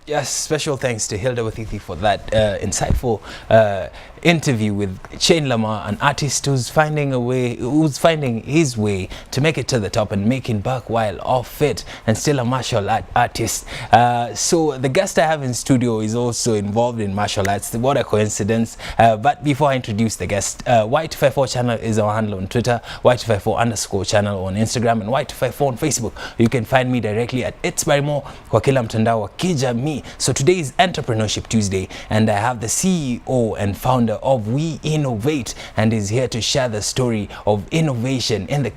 Yes, special thanks to Hilda Wathithi for that insightful interview with Shane Lamar, an artist who's finding his way to make it to the top and making buck while off fit and still a martial artist. So the guest I have in studio is also involved in martial arts. What a coincidence. But before I introduce the guest, Y254 channel is our handle on Twitter, Y254_ channel on Instagram, and Y254 on Facebook. You can find me directly at It's by More kwa kila mtandao wa kijamii. So today is Entrepreneurship Tuesday, and I have the CEO and founder of YInnovate, and is here to share the story of innovation in the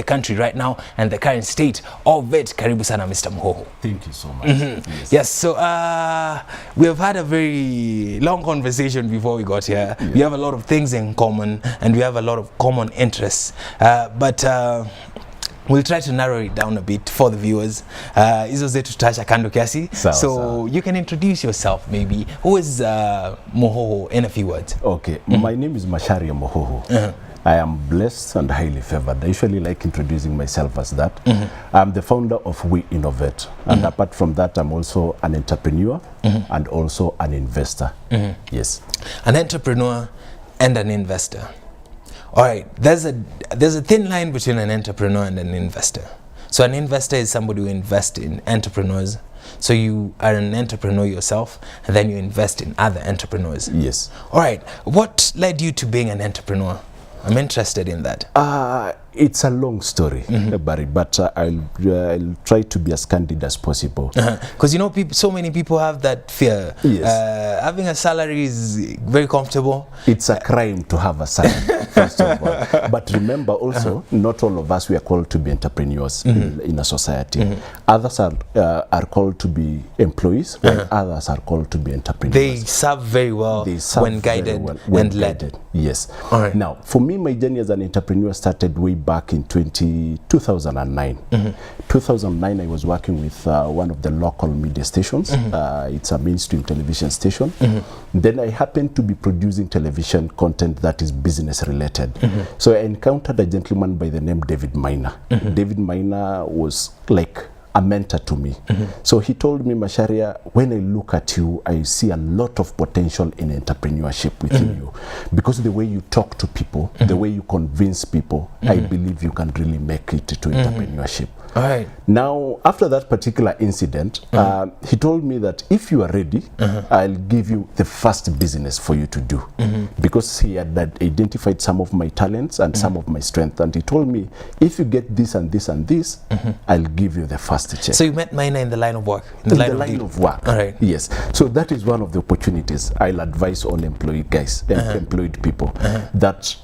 country right now and the current state of it. Karibu sana, Mr. Muhoho. Thank you so much. Yes, so we have had a very long conversation before we got here. We have a lot of things in common, and we have a lot of common interests, but we'll try to narrow it down a bit for the viewers. Hizo zetu tutacha kando kiasi. So you can introduce yourself maybe. Who is Muhoho in a few words? Okay, my name is Macharia Muhoho. I am blessed and highly favored. I usually like introducing myself as that. I'm the founder of YInnovate, and apart from that, I'm also an entrepreneur and also an investor. Yes, an entrepreneur and an investor. All right, there's a thin line between an entrepreneur and an investor. So an investor is somebody who invests in entrepreneurs. So you are an entrepreneur yourself, and then you invest in other entrepreneurs. Yes. All right, what led you to being an entrepreneur? I'm interested in that. It's a long story, Barry, but I'll try to be as candid as possible. Because you know, so many people have that fear. Yes. Having a salary is very comfortable. It's a crime to have a salary, first of all. But remember also, not all of us we are called to be entrepreneurs in a society. Others are called to be employees, while others are called to be entrepreneurs. They serve very well when guided and led. Yes. All right. Now, for me, my journey as an entrepreneur started way back in 2009. 2009, I was working with one of the local media stations. It's a mainstream television station. Then I happened to be producing television content that is business related. So I encountered a gentleman by the name David Miner. David Miner was like a mentor to me. So he told me, Macharia, when I look at you, I see a lot of potential in entrepreneurship within you. Because the way you talk to people, the way you convince people, I believe you can really make it to entrepreneurship. All right. Now, after that particular incident, he told me that if you are ready, I'll give you the first business for you to do. Because he had identified some of my talents and some of my strengths. And he told me, if you get this and this and this, I'll give you the first check. So you met Miner in the line of work? In the line of work. All right. Yes. So that is one of the opportunities I'll advise all employed guys, employed people, that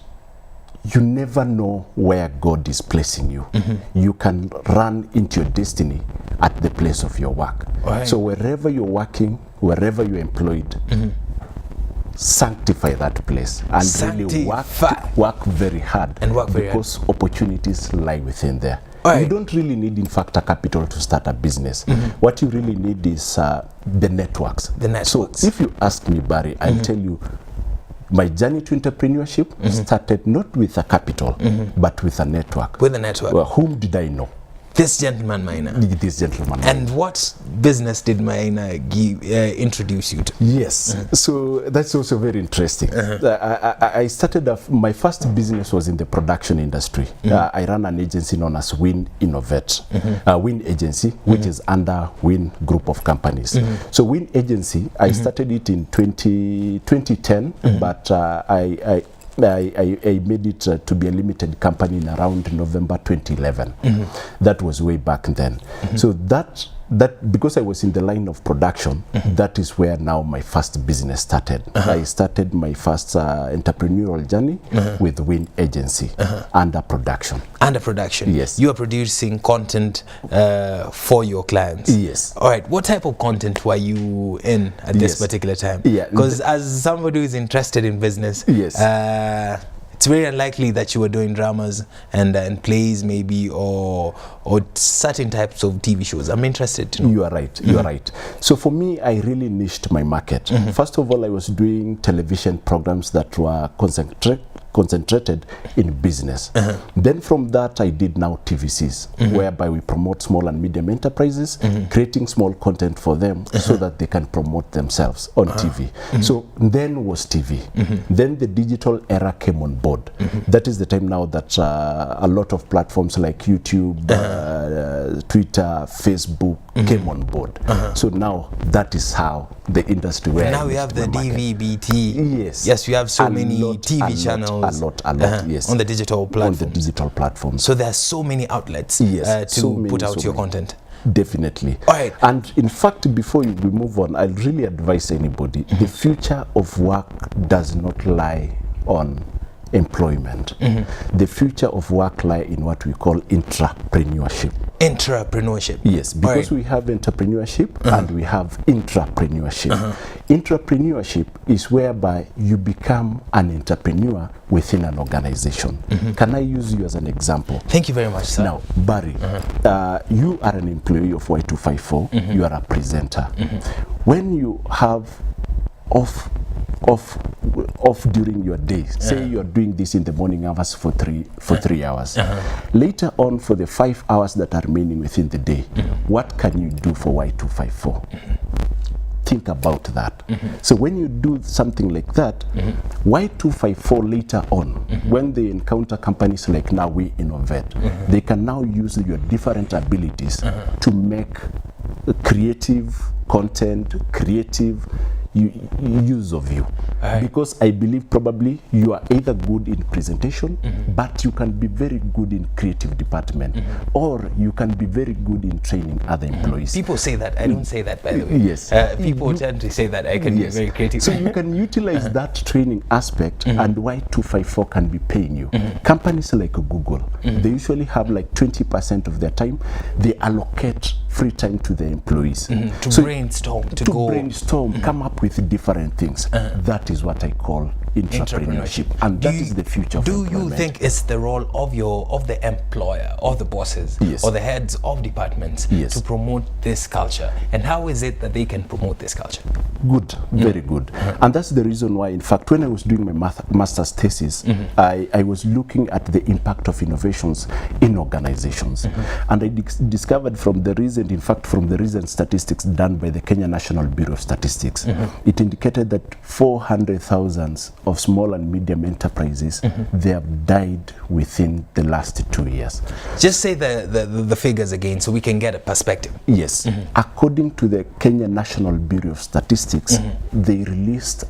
you never know where God is placing you. You can run into your destiny at the place of your work. Right. So wherever you're working, wherever you're employed, sanctify that place and really work very hard, and work very because opportunities lie within there. Right. You don't really need, in fact, a capital to start a business. What you really need is the networks. So if you ask me, Barry, I'll tell you, my journey to entrepreneurship started not with a capital, but with a network. With a network. Well, whom did I know? This gentleman Miner. This gentleman. And what business did Miner introduce you to? Yes. So that's also very interesting. I started my first business was in the production industry. I ran an agency known as YInnovate, Win Agency, which is under Win Group of companies. So Win Agency, I started it in 2010, but I made it to be a limited company in around November 2011. That was way back then. So that because I was in the line of production, that is where now my first business started. I started my first entrepreneurial journey with Win Agency under production. Under production? Yes. You are producing content for your clients? Yes. All right. What type of content were you in at this particular time? Because as somebody who is interested in business, it's very unlikely that you were doing dramas and plays maybe or certain types of TV shows. I'm interested to know. You are right. You are right. So for me, I really niched my market. First of all, I was doing television programs that were concentrated in business. Then from that, I did now TVCs, whereby we promote small and medium enterprises, creating small content for them so that they can promote themselves on TV. So then was TV. Then the digital era came on board. That is the time now that a lot of platforms like YouTube, Twitter, Facebook came on board. So now that is how the industry went. Now we have the DVB-T. Yes, we have so many TV channels. A lot, yes. On the digital platforms. On the digital platforms. So there are so many outlets to put out your content. Definitely. All right. And in fact, before we move on, I'll really advise anybody, the future of work does not lie on employment. The future of work lie in what we call intrapreneurship. Entrepreneurship. Yes, because we have entrepreneurship and we have intrapreneurship. Intrapreneurship is whereby you become an entrepreneur within an organization. Can I use you as an example? Thank you very much, sir. Now, Barry, you are an employee of Y254. You are a presenter. When you have off during your day, say you're doing this in the morning hours for 3 hours, later on for the 5 hours that are remaining within the day, what can you do for Y254? Think about that. So when you do something like that, Y254 later on, when they encounter companies like now YInTheMorning, they can now use your different abilities to make creative content, creative use of you. Because I believe probably you are either good in presentation, but you can be very good in creative department, or you can be very good in training other employees. People say that. I don't say that, by the way. Yes. People tend to say that I can be very creative. So you can utilize that training aspect, and Y254 can be paying you. Companies like Google, they usually have like 20% of their time, they allocate free time to their employees. To brainstorm, to go. Brainstorm, come up with different things. That is what I call entrepreneurship, and that is the future of employment. Do you think it's the role of the employer, of the bosses, or the heads of departments to promote this culture? And how is it that they can promote this culture? Good, very good. And that's the reason why, in fact, when I was doing my master's thesis, I was looking at the impact of innovations in organizations. And I discovered from the recent, in fact, from the recent statistics done by the Kenya National Bureau of Statistics, it indicated that 400,000 of small and medium enterprises, they have died within the last 2 years. Just say the figures again so we can get a perspective. Yes. According to the Kenya National Bureau of Statistics, they released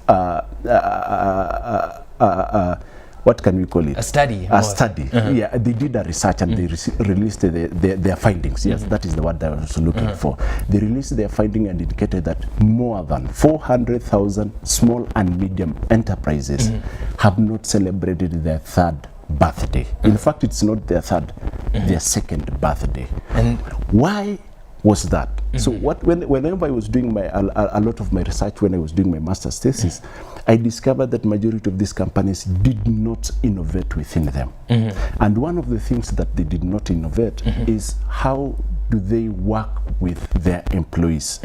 what can we call it? A study. A study. Yeah, they did a research and they released their findings. Yes, that is the word I was looking for. They released their finding and indicated that more than 400,000 small and medium enterprises have not celebrated their third birthday. In fact, it's not their third, their second birthday. And why was that? So whenever I was doing a lot of my research, when I was doing my master's thesis, I discovered that majority of these companies did not innovate within them. And one of the things that they did not innovate is how do they work with their employees.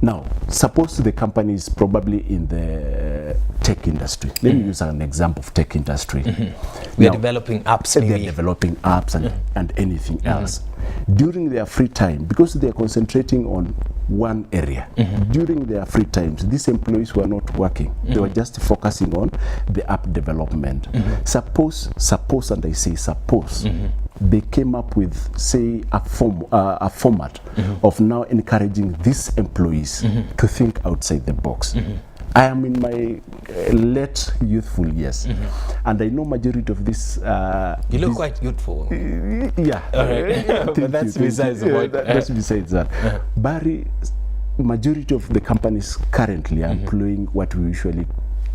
Now, suppose the company is probably in the tech industry. Let me use an example of tech industry. We are developing apps. They're developing apps and anything else. During their free time, because they are concentrating on one area, during their free times, these employees were not working. They were just focusing on the app development. Suppose, and I say suppose, they came up with, say, a format of now encouraging these employees to think outside the box. I am in my late youthful years, and I know majority of this. You look quite youthful. Yeah. All right. But that's besides the point. That's besides that. Barry, majority of the companies currently are employing what we usually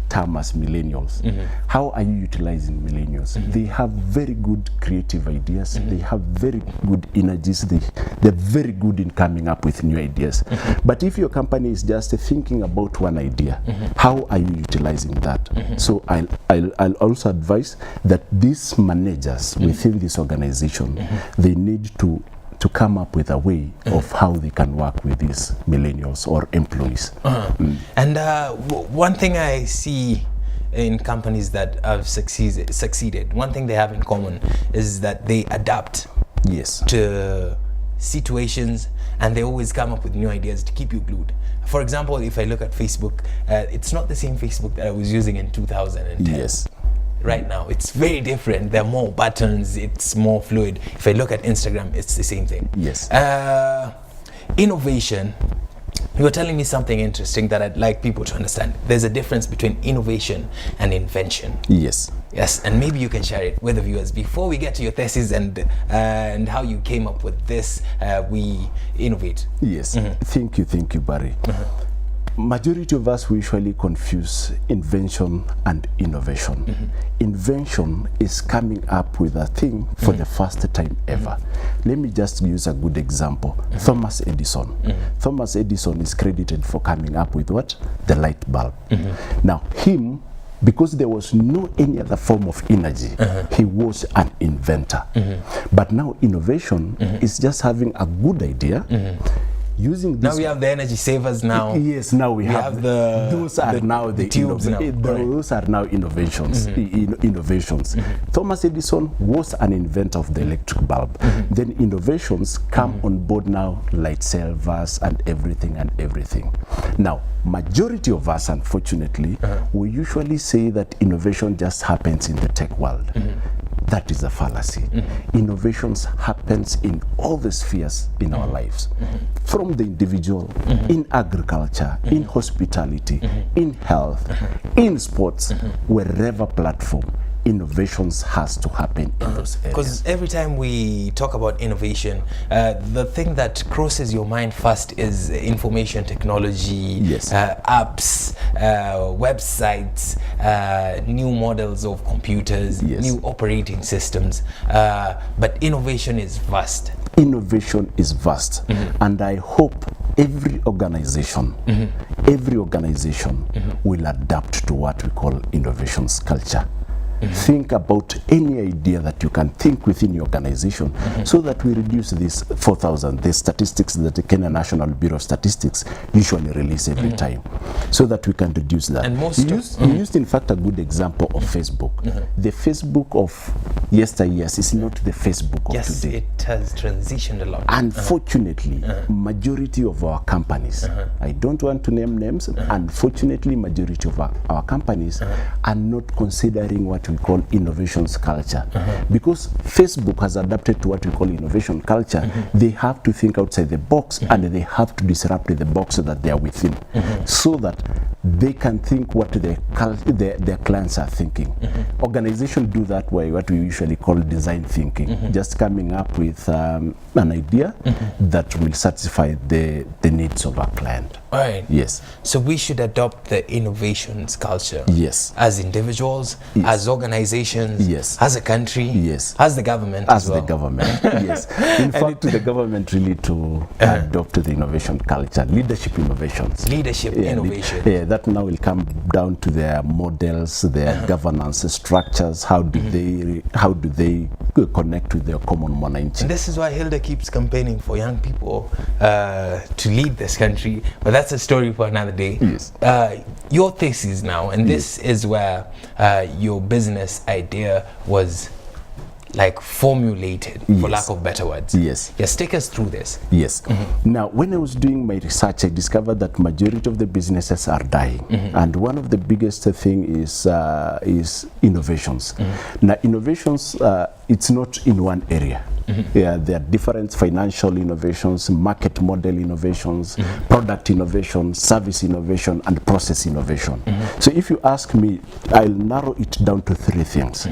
term as millennials. How are you utilizing millennials? They have very good creative ideas. They have very good energies. They're very good in coming up with new ideas. But if your company is just thinking about one idea, how are you utilizing that? So I'll also advise that these managers within this organization, they need to come up with a way of how they can work with these millennials or employees. And one thing I see in companies that have succeeded, one thing they have in common is that they adapt Yes. to situations, and they always come up with new ideas to keep you glued. For example, if I look at Facebook, it's not the same Facebook that I was using in 2010. Yes. Right now, it's very different. There are more buttons, it's more fluid. If I look at Instagram, it's the same thing. Yes. Innovation, you were telling me something interesting that I'd like people to understand. There's a difference between innovation and invention. Yes. Yes, and maybe you can share it with the viewers before we get to your thesis and how you came up with this. We innovate. Yes. Thank you, Barry. Majority of us, we usually confuse invention and innovation. Invention is coming up with a thing for the first time ever. Let me just use a good example. Thomas Edison. Thomas Edison is credited for coming up with what? The light bulb. Now, him, because there was no any other form of energy, he was an inventor. But now innovation is just having a good idea, using this. Now we have the energy savers now. Yes, now we have the those are now the tubes now. Those are now innovations. Innovations. Thomas Edison was an inventor of the electric bulb. Then innovations come on board now, light savers and everything. Now, majority of us, unfortunately, we usually say that innovation just happens in the tech world. That is a fallacy. Innovations happens in all the spheres in our lives, from the individual, in agriculture, in hospitality, in health, in sports, wherever platform. Innovations has to happen in those areas. Because every time we talk about innovation, the thing that crosses your mind first is information technology, apps, websites, new models of computers, new operating systems. But innovation is vast. Innovation is vast, and I hope every organization, will adapt to what we call innovations culture. Think about any idea that you can think within your organization, so that we reduce this 4,000, the statistics that the Kenya National Bureau of Statistics usually release every time, so that we can reduce that. And most you used in fact a good example of Facebook. The Facebook of yesteryears is not the Facebook of today. It has transitioned a lot. Unfortunately, majority of our companies, I don't want to name names, unfortunately majority of our companies are not considering what we call innovations culture. Because Facebook has adapted to what we call innovation culture, they have to think outside the box, and they have to disrupt the box that they are within, so that they can think what their clients are thinking. Organizations do that way, what we usually call design thinking, just coming up with an idea that will satisfy the needs of our client. All right. Yes. So we should adopt the innovations culture. Yes. As individuals, as organizations, as a country, as the government as well. The government, yes. In fact, the government really to adopt the innovation culture, leadership innovations. Leadership innovation. That now will come down to their models, their governance structures. How do they connect with their common mwananchi? And this is why Hilda keeps campaigning for young people to lead this country. But that's a story for another day. Yes. Your thesis now, and this is where your business idea was like formulated, for lack of better words. Yes. Yes, take us through this. Yes. Now, when I was doing my research, I discovered that majority of the businesses are dying, and one of the biggest thing is innovations. Now, innovations, it's not in one area. There are different financial innovations, market model innovations, product innovation, service innovation, and process innovation. So if you ask me, I'll narrow it down to three things: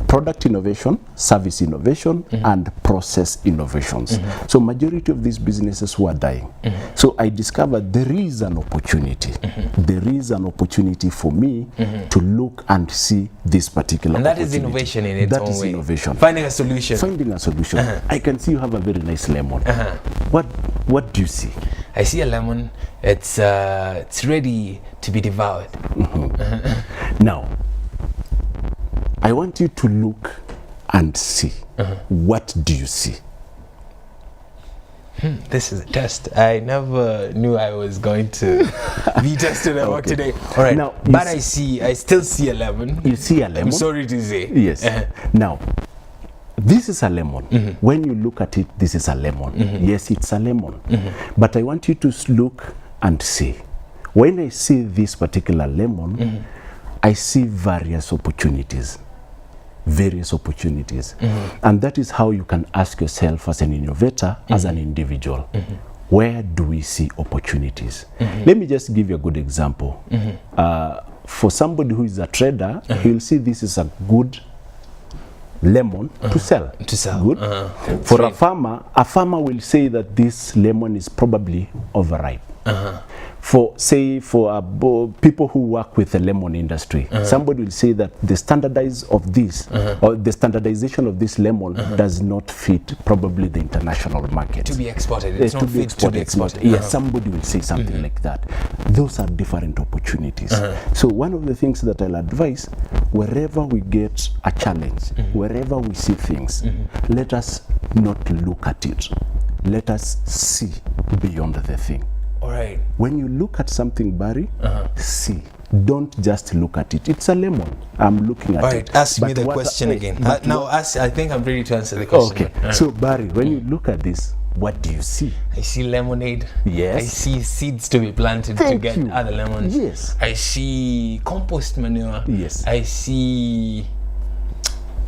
product innovation, service innovation, and process innovations. So majority of these businesses were dying. So I discovered there is an opportunity. There is an opportunity for me to look and see this particular And that opportunity. is innovation in its own way. That is innovation. Finding a solution. Finding a solution. I can see you have a very nice lemon. What do you see? I see a lemon. It's ready to be devoured. Now, I want you to look and see. What do you see? This is a test. I never knew I was going to be tested at work today. All right. Now, but I still see a lemon. You see a lemon? I'm sorry to say. Yes. Now, this is a lemon. When you look at it, this is a lemon. Yes, it's a lemon. But I want you to look and see. When I see this particular lemon, I see various opportunities. And that is how you can ask yourself as an innovator, as an individual, where do we see opportunities? Let me just give you a good example. For somebody who is a trader, he'll see this is a good lemon to sell. Good. For a farmer will say that this lemon is probably overripe. For people who work with the lemon industry, somebody will say that the or the standardization of this lemon does not fit probably the international market. To be exported. It's not fit to be exported. Yes, somebody will say something like that. Those are different opportunities. So one of the things that I'll advise, wherever we get a challenge, wherever we see things, let us not look at it. Let us see beyond the thing. All right. When you look at something, Barry, see. Don't just look at it. It's a lemon. I'm looking at it. All right. Ask me the question again. Now, I think I'm ready to answer the question. Okay. So, Barry, when you look at this, what do you see? I see lemonade. Yes. I see seeds to be planted to get other lemons. Yes. I see compost manure. Yes. I see...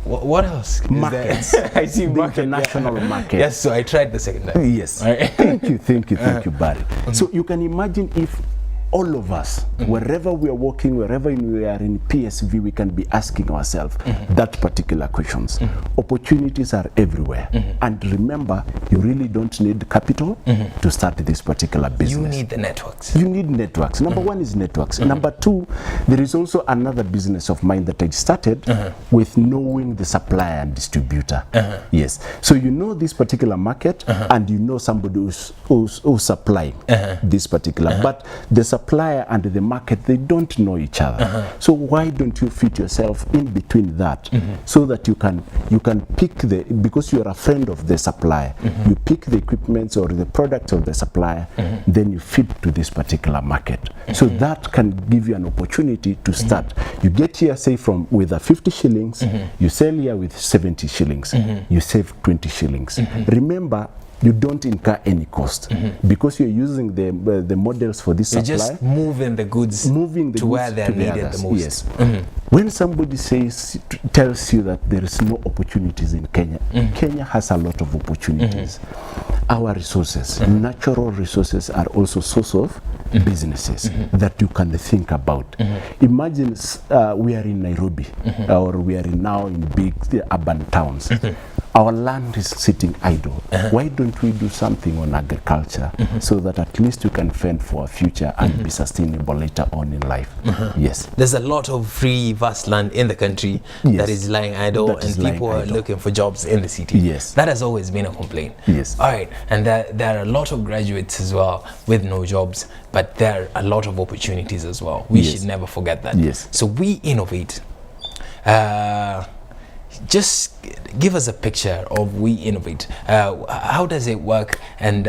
What else? Markets. I see the international market. Yes, so I tried the second time. Yes. Right. Thank you, Barry. So you can imagine if all of us, wherever we are working, wherever we are in PSV, we can be asking ourselves that particular questions. Opportunities are everywhere. And remember, you really don't need capital to start this particular business. You need the networks. You need networks. Number one is networks. Number two, there is also another business of mine that I started with knowing the supplier and distributor. Yes. So you know this particular market and you know somebody who's supplying this particular. But the supplier and the market, they don't know each other. So why don't you fit yourself in between that so that you can pick because you are a friend of the supplier, you pick the equipment or the product of the supplier, then you fit to this particular market. So that can give you an opportunity to start. You get here, say, with a 50 shillings, you sell here with 70 shillings, you save 20 shillings. Remember, you don't incur any cost because you're using the models for this supply. You're just moving the goods to where they're needed the most. Yes. When somebody tells you that there is no opportunities in Kenya, Kenya has a lot of opportunities. Our resources, natural resources, are also source of businesses that you can think about. Imagine we are in Nairobi or we are now in big urban towns. Our land is sitting idle. Why don't we do something on agriculture so that at least we can fend for a future and be sustainable later on in life? Yes. There's a lot of free vast land in the country that is lying idle and people are looking for jobs in the city. Yes. That has always been a complaint. Yes. All right. And there are a lot of graduates as well with no jobs, but there are a lot of opportunities as well. We should never forget that. Yes. So we innovate. Just give us a picture of We Innovate. How does it work and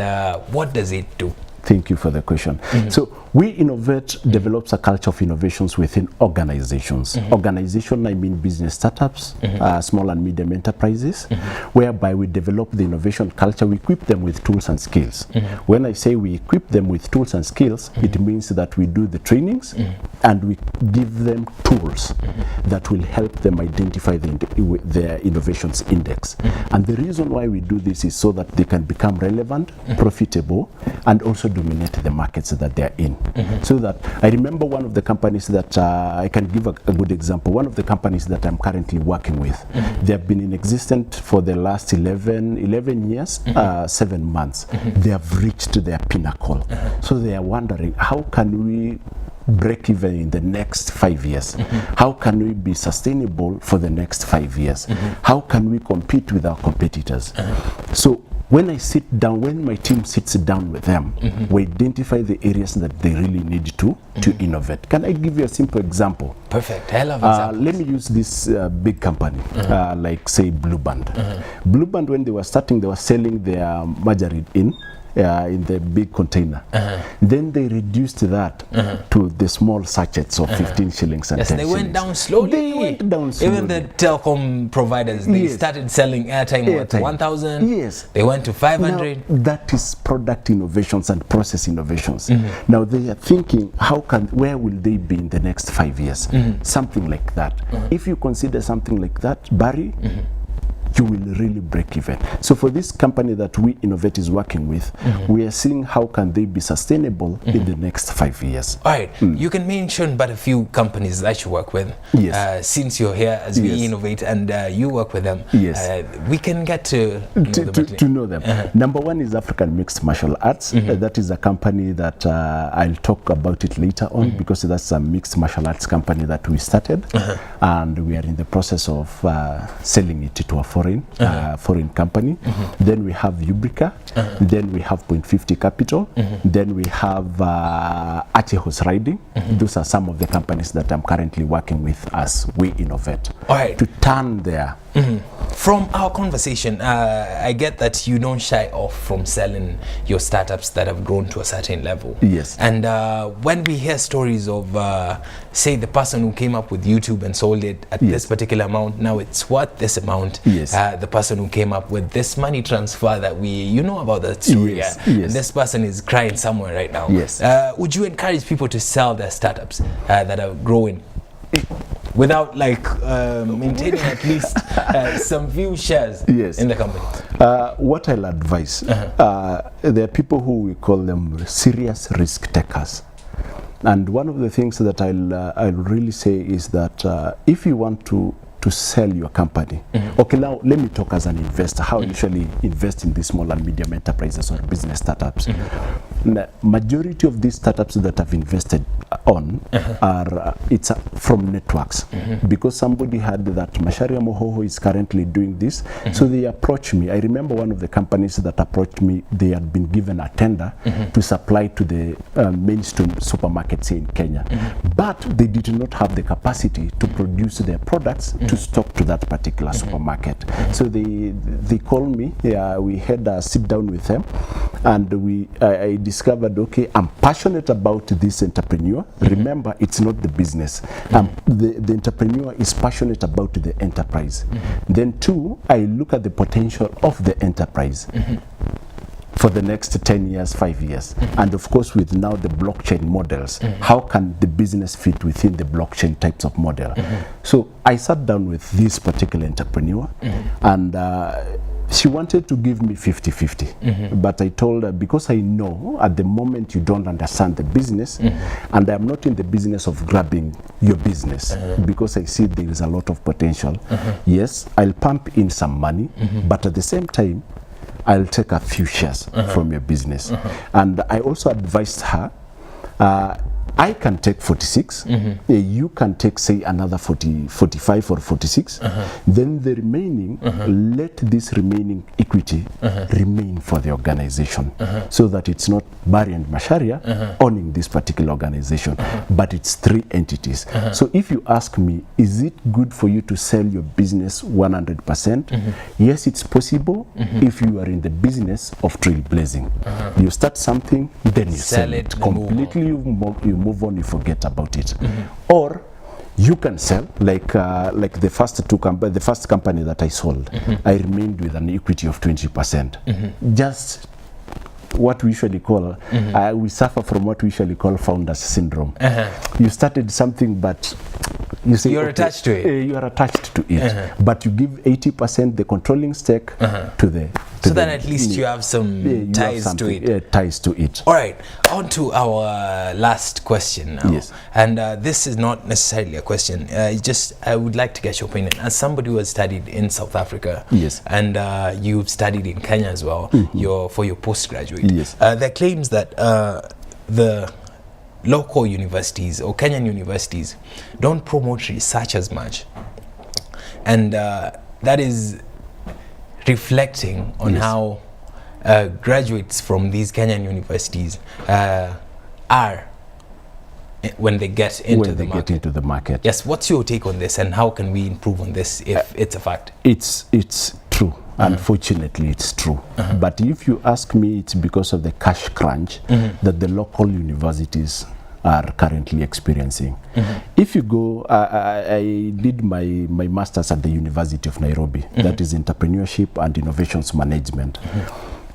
what does it do? Thank you for the question. So We Innovate develops a culture of innovations within organizations. Organization, I mean business startups, small and medium enterprises, whereby we develop the innovation culture. We equip them with tools and skills. When I say we equip them with tools and skills, it means that we do the trainings and we give them tools that will help them identify their innovations index. And the reason why we do this is so that they can become relevant, profitable, and also dominate the markets that they're in. So that I remember one of the companies that I can give a good example. One of the companies that I'm currently working with, they have been in existence for the last 11 years, 7 months. They have reached their pinnacle. So they are wondering, how can we break even in the next 5 years? How can we be sustainable for the next 5 years? How can we compete with our competitors? So When my team sits down with them, we identify the areas that they really need to innovate. Can I give you a simple example? Perfect. I love examples. Let me use this big company, like say Blue Band. Blue Band, when they were starting, they were selling their margarine in the big container. Then they reduced that to the small sachets of 15 shillings and 10 they shillings. went down slowly. They went down slowly. Even the telecom providers, they started selling airtime at 1,000. Yes. They went to 500. Now, that is product innovations and process innovations. Now they are thinking, where will they be in the next 5 years? Something like that. If you consider something like that, Barry, you will really break even. So for this company that YInnovate is working with, we are seeing how can they be sustainable in the next 5 years. All right, you can mention but a few companies that you work with. Yes. Since you're here as YInnovate and you work with them, we can get to know them. Number one is African Mixed Martial Arts. That is a company that I'll talk about it later on, because that's a mixed martial arts company that we started, and we are in the process of selling it to a foreign company. Then we have Ubrica. Then we have Point 50 Capital. Then we have Archie Horse Riding. Those are some of the companies that I'm currently working with as YInnovate. All right. To turn there. From our conversation, I get that you don't shy off from selling your startups that have grown to a certain level. Yes. And when we hear stories of, say, the person who came up with YouTube and sold it at this particular amount, now it's worth this amount. Yes. The person who came up with this money transfer that you know about that story. Yes. And this person is crying somewhere right now. Yes. Would you encourage people to sell their startups that are growing? Without maintaining at least some few shares in the company? What I'll advise, there are people who we call them serious risk takers. And one of the things that I'll really say is that if you want to sell your company. Okay, now let me talk as an investor, how I usually invest in these small and medium enterprises or business startups. Majority of these startups that I've invested on are from networks, because somebody had that Macharia Muhoho is currently doing this, so they approached me. I remember one of the companies that approached me, they had been given a tender to supply to the mainstream supermarkets here in Kenya, but they did not have the capacity to produce their products to stock to that particular supermarket. So they called me. We had a sit down with them, and I discovered, okay, I'm passionate about this entrepreneur. Remember, it's not the business. The entrepreneur is passionate about the enterprise. Then two, I look at the potential of the enterprise for the next 10 years, 5 years. And of course, with now the blockchain models, how can the business fit within the blockchain types of model? So I sat down with this particular entrepreneur, and she wanted to give me 50-50. But I told her, because I know at the moment you don't understand the business, and I'm not in the business of grabbing your business, because I see there is a lot of potential. Yes, I'll pump in some money, but at the same time, I'll take a few shares from your business. And I also advised her, I can take 46, you can take, say, another 45 or 46, then the remaining, let this remaining equity remain for the organization, so that it's not Barry and Macharia owning this particular organization, but it's 3 entities. So if you ask me, is it good for you to sell your business 100%? Yes, it's possible if you are in the business of trailblazing. You start something, then you sell it completely, you move on, you forget about it. Or you can sell, like the first company that I sold, I remained with an equity of 20%. Just what we usually call, we suffer from what we usually call founders syndrome. You started something, but you say you're attached to it. You are attached to it, but you give 80% the controlling stake to the. So then at least you have some ties to it. Ties to it. All right, on to our last question now. Yes. And this is not necessarily a question. I would like to get your opinion. As somebody who has studied in South Africa, yes, and you've studied in Kenya as well, for your postgraduate. Yes. There are claims that the local universities or Kenyan universities don't promote research as much, and that is reflecting on how graduates from these Kenyan universities are when they get into the market. Yes, what's your take on this, and how can we improve on this if it's a fact? It's true. Unfortunately, it's true. But if you ask me, it's because of the cash crunch that the local universities are currently experiencing. If you go, I did my master's at the University of Nairobi, that is entrepreneurship and innovations management.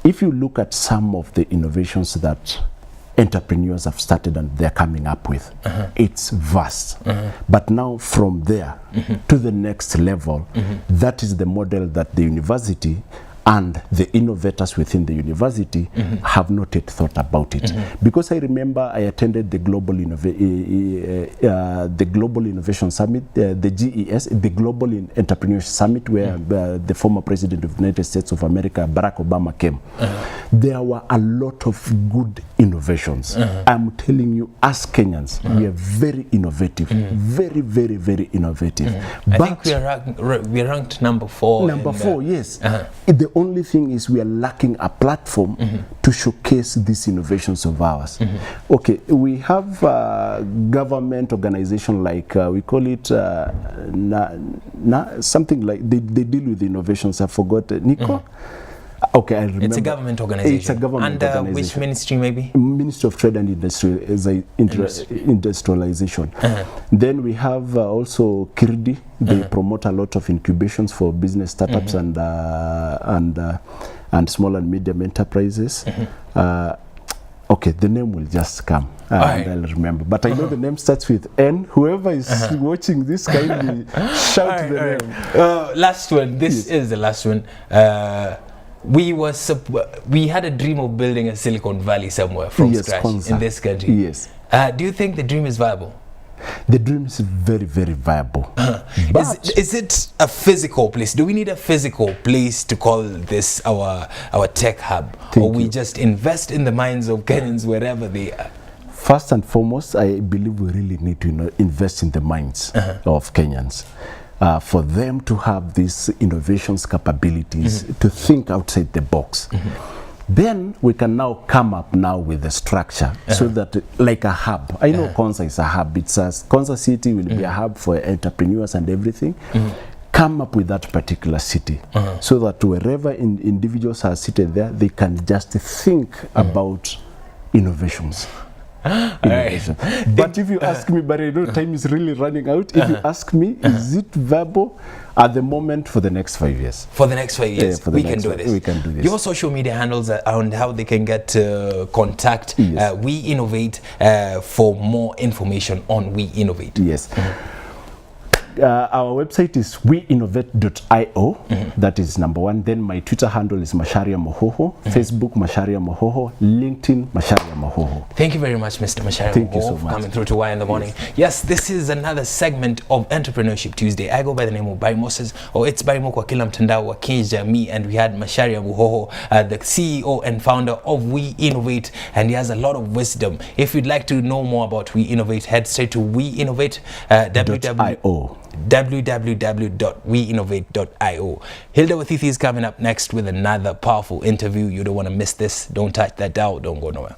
If you look at some of the innovations that entrepreneurs have started and they're coming up with, it's vast. But now from there to the next level, that is the model that the university and the innovators within the university have not yet thought about it. Because I remember I attended the Global Innovation Summit, the GES, the Global Entrepreneurship Summit, where the former President of the United States of America, Barack Obama, came. There were a lot of good innovations. I'm telling you, as Kenyans, we are very innovative, very, very, very innovative. I think we are ranked number 4. Number 4, yes. The only thing is we are lacking a platform to showcase these innovations of ours. Okay, we have government organization like we call it something like they deal with innovations. I forgot. Nico. Okay, I remember. It's a government organization. It's a government organization. Which ministry, maybe? Ministry of Trade and Industrialization. Then we have also Kirdi. They promote a lot of incubations for business startups and small and medium enterprises. Okay, the name will just come and I'll remember. But I know the name starts with N. Whoever is watching this, kindly shout the name. Last one. This is the last one. We had a dream of building a Silicon Valley somewhere from scratch in this country. Yes. Do you think the dream is viable? The dream is very, very viable. Is it a physical place? Do we need a physical place to call this our tech hub? Or we just invest in the minds of Kenyans wherever they are? First and foremost, I believe we really need to invest in the minds of Kenyans. For them to have these innovations capabilities, to think outside the box. Then we can now come up with the structure so that like a hub. I know Konza is a hub. Konza City will be a hub for entrepreneurs and everything. Come up with that particular city so that wherever individuals are seated there, they can just think about innovations. But if you ask me, but I know time is really running out. If you ask me, is it viable at the moment for the next 5 years? For the next 5 years, we can do this. We can do this. Your social media handles and how they can get contact We Innovate for more information on We Innovate. Yes. Our website is YInTheMorning.io. That is number 1. Then my Twitter handle is Macharia Muhoho. Facebook Macharia Muhoho. LinkedIn Macharia Muhoho. Thank you very much, Mr. Macharia Thank you so much for coming through to Y in the Morning. Yes, this is another segment of Entrepreneurship Tuesday. I go by the name of Barry Moses, or it's Barry Mo kwa kila mtandao wa kijamii, and we had Macharia Muhoho, the CEO and founder of We Innovate, and he has a lot of wisdom. If you'd like to know more about We Innovate, head straight to www.wyinnovate.io. Hilda Wathithi is coming up next with another powerful interview. You don't want to miss this. Don't touch that dial. Don't go nowhere.